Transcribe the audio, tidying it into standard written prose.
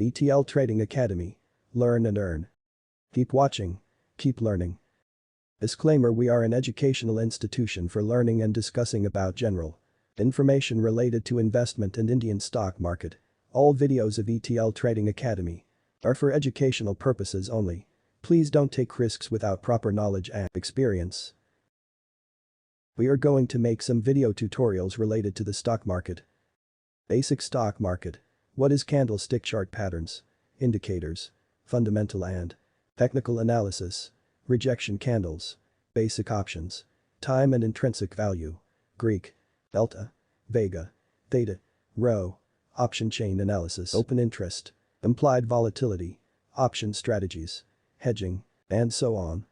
ETL Trading Academy. Learn and earn. Keep watching. Keep learning. Disclaimer: we are an educational institution for learning and discussing about general information related to investment and Indian stock market. All videos of ETL Trading Academy are for educational purposes only. Please don't take risks without proper knowledge and experience. We are going to make some video tutorials related to the stock market. Basic stock market. What is candlestick chart patterns, indicators, fundamental and technical analysis, rejection candles, basic options, time and intrinsic value, Greek, delta, vega, theta, rho, option chain analysis, open interest, implied volatility, option strategies, hedging, and so on.